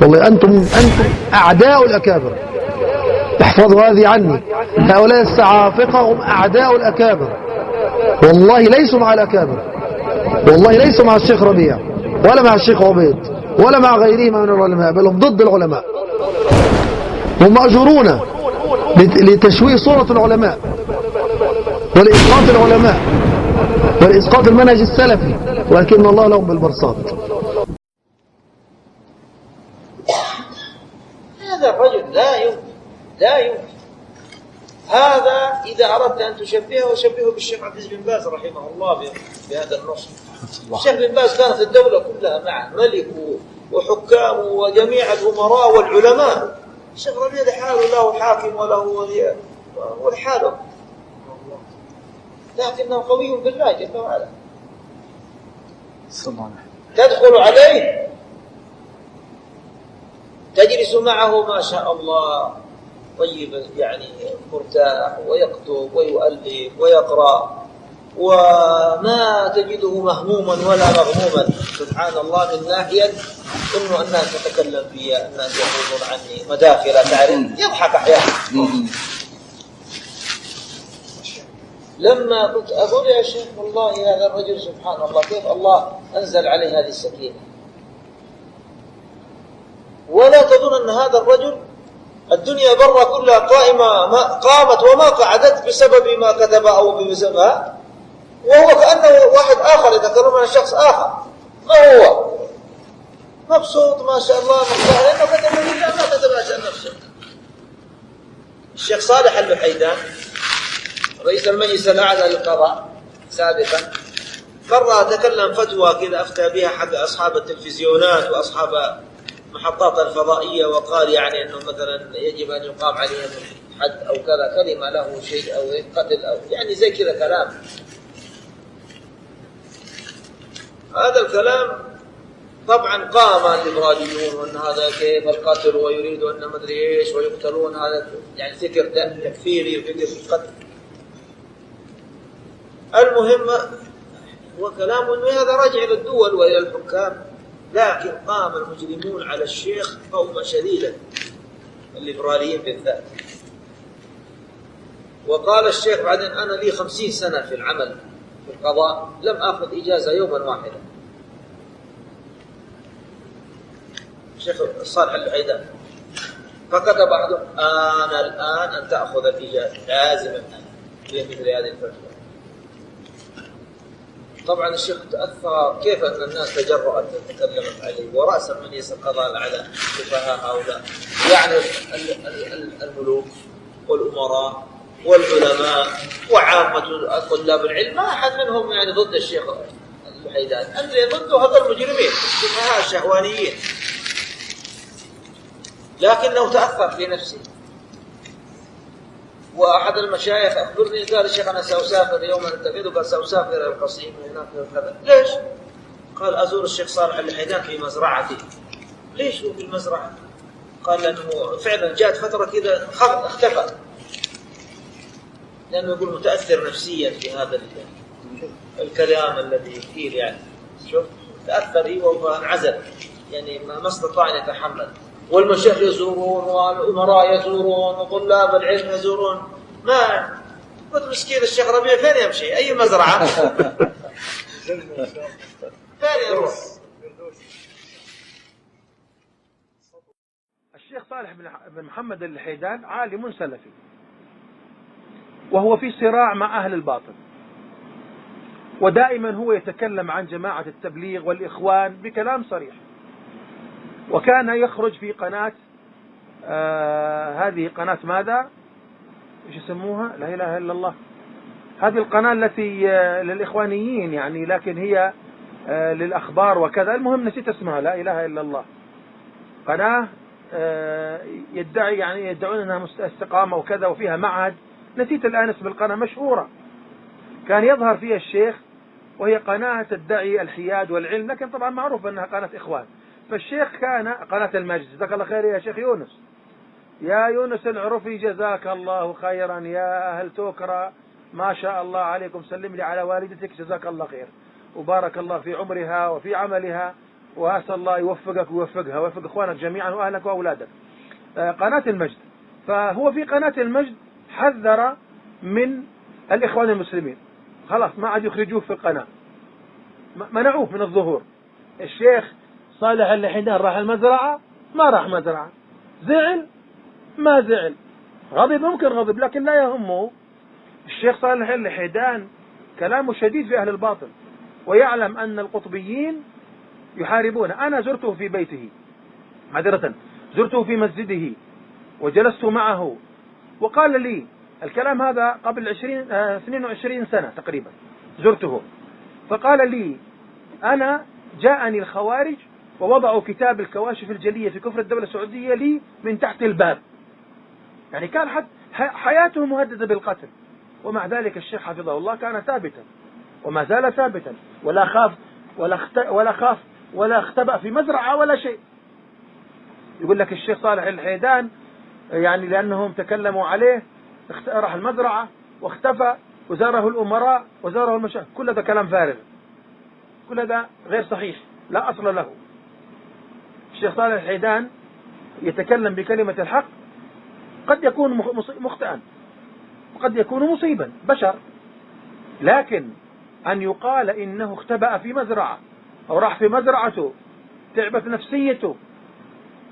والله أنتم أعداء الأكابر، احفظوا هذه عني. هؤلاء السعافقة هم أعداء الأكابر، والله ليسوا مع الأكابر، والله ليسوا مع الشيخ ربيع ولا مع الشيخ عبيد ولا مع غيرهما من العلماء، بل هم ضد العلماء، هم مأجورون لتشويه صورة العلماء ولإسقاط العلماء ولإسقاط المنهج السلفي، ولكن الله لهم بالمرصاد. هذا الرجل لا يمكن هذا. إذا أردت أن تشبهه شبهه بالشيخ عبد العزيز بن باز رحمه الله بهذا النص. الشيخ بن باز كانت الدولة كلها معه، ملك وحكام وجميع الأمراء والعلماء. الشيخ ربيع لحاله، له حاكم وله ولي ولحاله، لكنه قوي بالله جل وعلا. تدخل عليه تجلس معه ما شاء الله طيب، يعني مرتاح، ويكتب ويؤلف ويقرأ، وما تجده مهموما ولا مغموما. سبحان الله، من ناحية إنه الناس تتكلم فيها، الناس يقولون عني مداخل تعرف، يضحك أحيانا. لما كنت أقول يا شيخ والله هذا الرجل سبحان الله كيف الله أنزل عليه هذه السكينة، ولا تظن أن هذا الرجل الدنيا برا كلها قامت وما قعدت بسبب ما كتب أو بسببها، وهو كأنه واحد آخر يتكلم عن شخص آخر. ما هو مبسوط ما شاء الله مرتاح لأنه كتب لله ما كتب عشان نفسه. الشيخ صالح اللحيدان رئيس المجلس الأعلى للقضاء سابقا مرة تكلم فتوى كذا أفتى بها حق أصحاب التلفزيونات وأصحاب محطات الفضائية، وقال يعني أنه مثلا يجب أن يقام عليهم حد أو كذا، كلمة له شيء أو قتل أو يعني زي كذا كلام. هذا الكلام طبعا قام الليبراليون وأن هذا كيف القتل ويريدوا أن مدري إيش ويقتلون، هذا يعني فكر تكفيري وفكر قتل. المهم هو كلام أنه هذا راجع إلى الدول وإلى الحكام، لكن قام المجرمون على الشيخ قوما شديدا، الليبراليين بالذات. وقال الشيخ بعدين أنا لي 50 سنة في العمل في القضاء لم أخذ إجازة يوما واحدا. الشيخ صالح اللحيدان فكتب بعضهم أنا الآن أن تأخذ الإجازة لازم الآن في مثل هذه الفتوى. طبعا الشيخ تأثر كيف أن الناس تجرؤت تتكلمت عليه، ورأسا من يسر القضاء على سفهاء هؤلاء، يعني الملوك والأمراء والعلماء وعامة طلاب العلم، ما أحد منهم يعني ضد الشيخ اللحيدان، اللي ضده هذا المجرمين السفهاء الشهوانيين، لكنه تأثر في نفسه. وأحد المشايخ أخبرني قال الشيخ أنا سأسافر يوما التفيد، قال سأسافر إلى القصيم هناك كذا. ليش؟ قال أزور الشيخ صالح اللحيدان في مزرعتي. ليش هو في المزرعة؟ قال لأنه فعلا جاءت فترة كذا اختفى، لأنه يقول متأثر نفسيا في هذا الكلام الذي يثير، يعني شوف تأثر هو وانعزل، يعني ما استطاع أن يتحمل. والمشايخ يزورون والأمراء يزورون وطلاب العلم يزورون، ما قلت مسكين الشيخ ربيع فين يمشي؟ أي مزرعة؟ فين يروح؟ الشيخ صالح بن محمد اللحيدان عالم سلفي، وهو في صراع مع أهل الباطل، ودائما هو يتكلم عن جماعة التبليغ والإخوان بكلام صريح. وكان يخرج في قناة هذه قناة ماذا؟ ايش يسموها؟ لا إله إلا الله. هذه القناة التي للإخوانيين يعني، لكن هي للأخبار وكذا، المهم نسيت اسمها، لا إله إلا الله. قناة يدعي يعني يدعون أنها استقامة وكذا وفيها معهد، نسيت الآن اسم القناة، مشهورة. كان يظهر فيها الشيخ، وهي قناة تدعي الحياد والعلم، لكن طبعا معروف أنها قناة إخوان. فالشيخ كان قناة المجلس، جزاك الله خير يا شيخ يونس، يا يونس العرفي جزاك الله خيرا، يا أهل توكرة ما شاء الله عليكم، سلم لي على والدتك جزاك الله خير وبارك الله في عمرها وفي عملها وأسأل الله يوفقك ويوفقها ويوفق إخوانك جميعا وأهلك وأولادك. قناة المجد، فهو في قناة المجد حذر من الإخوان المسلمين، خلاص ما عاد يخرجوه في القناة، منعوه من الظهور. الشيخ صالح الحيدان راح المزرعة ما راح مزرعة، زعل ما زعل، غضب ممكن غضب لكن لا يهمه. الشيخ صالح الحيدان كلامه شديد في أهل الباطل، ويعلم أن القطبيين يحاربونه. أنا زرته في بيته معذرة، زرته في مسجده وجلست معه وقال لي الكلام هذا قبل 22 سنة تقريبا، زرته فقال لي أنا جاءني الخوارج ووضعوا كتاب الكواشف الجلية في كفر الدولة السعودية لي من تحت الباب، يعني كان حياته مهددة بالقتل، ومع ذلك الشيخ حفظه الله كان ثابتا وما زال ثابتا، ولا خاف ولا اختبأ في مزرعة ولا شيء. يقول لك الشيخ صالح الحيدان يعني لأنهم تكلموا عليه راح المزرعة واختفى وزاره الأمراء وزاره المشايخ، كل هذا كلام فارغ، كل هذا غير صحيح لا أصل له. الشيخ صالح الحيدان يتكلم بكلمة الحق، قد يكون مخطئا وقد يكون مصيبا، بشر، لكن أن يقال إنه اختبأ في مزرعة أو راح في مزرعته تعبت نفسيته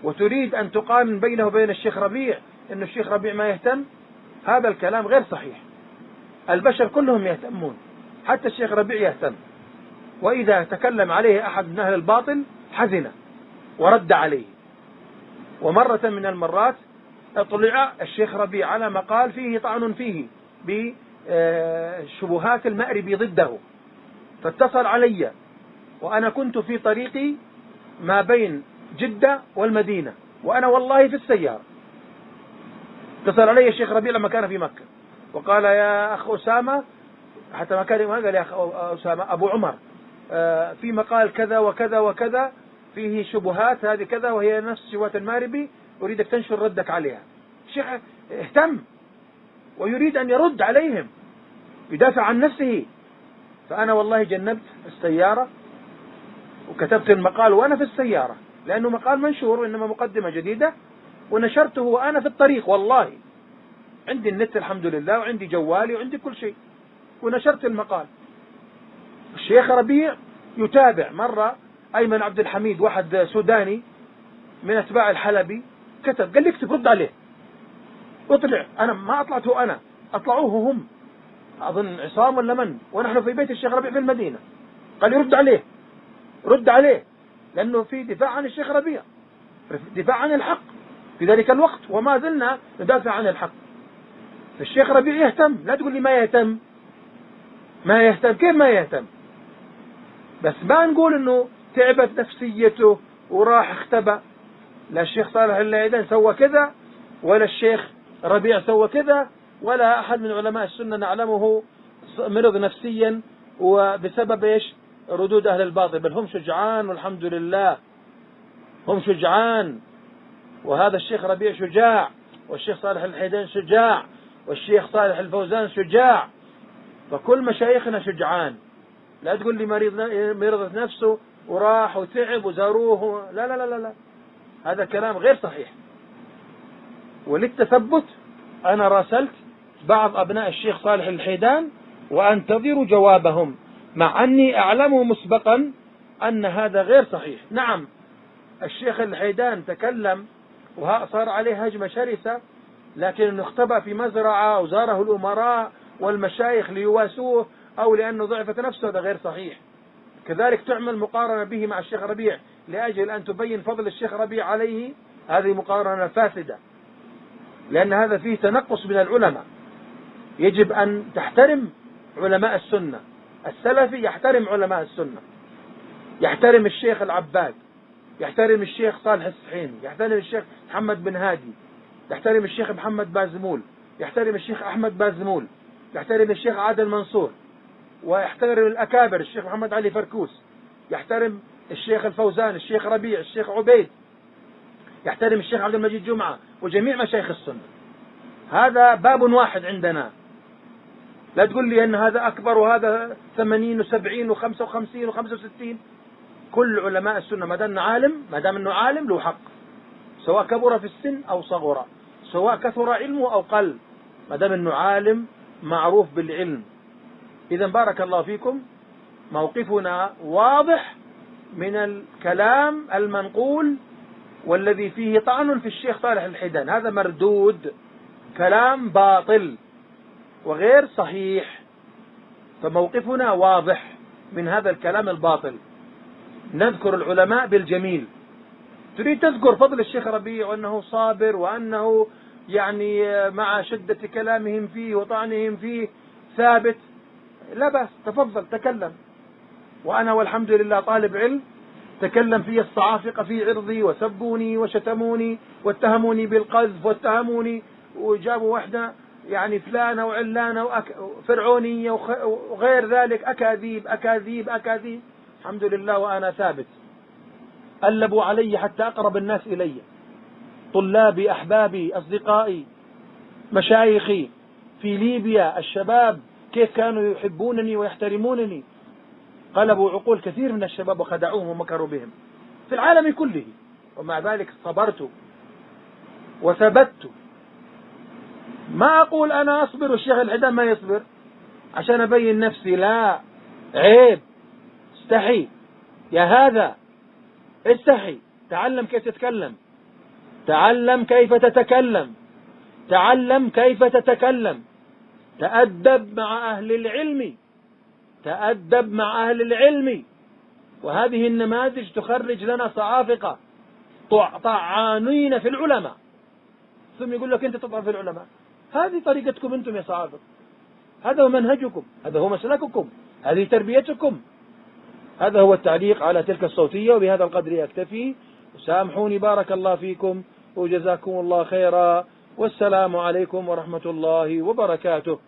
وتريد أن تقارن بينه وبين الشيخ ربيع إن الشيخ ربيع ما يهتم، هذا الكلام غير صحيح. البشر كلهم يهتمون، حتى الشيخ ربيع يهتم، وإذا تكلم عليه أحد من أهل الباطل حزن ورد عليه. ومرة من المرات اطلع الشيخ ربيع على مقال فيه طعن فيه بشبهات المأربي ضده، فاتصل علي وأنا كنت في طريقي ما بين جدة والمدينة وأنا والله في السيارة، اتصل علي الشيخ ربيع لما كان في مكة وقال يا أخ أسامة، حتى ما قال يا أخ أسامة أبو عمر في مقال كذا وكذا وكذا فيه شبهات هذه كذا وهي نفس شبهات الماربي، أريدك تنشر ردك عليها. الشيخ اهتم ويريد أن يرد عليهم، يدافع عن نفسه. فأنا والله جنبت السيارة وكتبت المقال وأنا في السيارة، لأنه مقال منشور وإنما مقدمة جديدة، ونشرته وأنا في الطريق، والله عندي النت الحمد لله وعندي جوالي وعندي كل شيء، ونشرت المقال. الشيخ ربيع يتابع. مرة أيمن عبد الحميد واحد سوداني من أتباع الحلبي كتب، قال لي اكتب رد عليه، اطلع، أنا ما أطلعته، أنا أطلعوه هم، أظن عصام ولا من، ونحن في بيت الشيخ ربيع في المدينة، قال لي رد عليه، رد عليه، لأنه في دفاع عن الشيخ ربيع، دفاع عن الحق في ذلك الوقت، وما زلنا ندافع عن الحق. الشيخ ربيع يهتم، لا تقول لي ما يهتم، ما يهتم، كيف ما يهتم؟ بس ما نقول انه تعبت نفسيته وراح اختبأ. لا الشيخ صالح الحيدان سوى كذا، ولا الشيخ ربيع سوى كذا، ولا أحد من علماء السنة نعلمه مرض نفسيا وبسبب ايش؟ ردود أهل الباطل، بل هم شجعان والحمد لله، هم شجعان. وهذا الشيخ ربيع شجاع، والشيخ صالح الحيدان شجاع، والشيخ صالح الفوزان شجاع، فكل مشايخنا شجعان. لا تقول لي مرضت نفسه وراح وتعب وزاروه، لا لا لا لا لا، هذا كلام غير صحيح. وللتثبت أنا راسلت بعض أبناء الشيخ صالح الحيدان وأنتظر جوابهم، مع أني أعلم مسبقا أن هذا غير صحيح. نعم الشيخ الحيدان تكلم وصار عليه هجمة شرسة، لكن انه اختبأ في مزرعة وزاره الأمراء والمشايخ ليواسوه أو لأنه ضعفت نفسه، هذا غير صحيح. كذلك تعمل مقارنة به مع الشيخ ربيع لأجل أن تبين فضل الشيخ ربيع عليه، هذه مقارنة فاسدة، لأن هذا فيه تنقص من العلماء. يجب أن تحترم علماء السنة، السلفي يحترم علماء السنة، يحترم الشيخ العباد، يحترم الشيخ صالح السحيني، يحترم الشيخ محمد بن هادي، يحترم الشيخ محمد بازمول، يحترم الشيخ أحمد بازمول، يحترم الشيخ عادل منصور، ويحترم الأكابر الشيخ محمد علي فركوس، يحترم الشيخ الفوزان، الشيخ ربيع، الشيخ عبيد، يحترم الشيخ عبد المجيد جمعة وجميع مشايخ السنة. هذا باب واحد عندنا، لا تقول لي أن هذا أكبر وهذا 80 و70 و55 و65، كل علماء السنة ما دام انه عالم له حق، سواء كبر في السن أو صغر، سواء كثر علمه أو قل، ما دام انه عالم معروف بالعلم. إذا بارك الله فيكم، موقفنا واضح من الكلام المنقول والذي فيه طعن في الشيخ صالح الحيدان، هذا مردود، كلام باطل وغير صحيح، فموقفنا واضح من هذا الكلام الباطل. نذكر العلماء بالجميل. تريد تذكر فضل الشيخ ربيع وأنه صابر وأنه يعني مع شدة كلامهم فيه وطعنهم فيه ثابت، لا بأس، تفضل تكلم. وأنا والحمد لله طالب علم، تكلم في الصعافقة في عرضي وسبوني وشتموني واتهموني بالقذف واتهموني وجابوا واحدة يعني فلانة وعلانة وفرعونية وغير ذلك، أكاذيب أكاذيب أكاذيب، الحمد لله وأنا ثابت. قلبوا علي حتى أقرب الناس إلي، طلابي أحبابي أصدقائي مشايخي في ليبيا، الشباب كيف كانوا يحبونني ويحترمونني، قلبوا عقول كثير من الشباب وخدعوهم ومكروا بهم في العالم كله، ومع ذلك صبرت وثبت. ما أقول أنا أصبر والشيخ الحيدان ما يصبر عشان أبين نفسي، لا، عيب، استحي يا هذا، استحي، تعلم كيف تتكلم، تعلم كيف تتكلم، تعلم كيف تتكلم، تأدب مع أهل العلم، تأدب مع أهل العلم. وهذه النماذج تخرج لنا صعافقة طعانين في العلماء، ثم يقول لك أنت تطعن في العلماء. هذه طريقتكم أنتم يا صعافقة، هذا هو منهجكم، هذا هو مسلككم، هذه تربيتكم. هذا هو التعليق على تلك الصوتية، وبهذا القدر أكتفي. سامحوني، بارك الله فيكم وجزاكم الله خيرا، والسلام عليكم ورحمة الله وبركاته.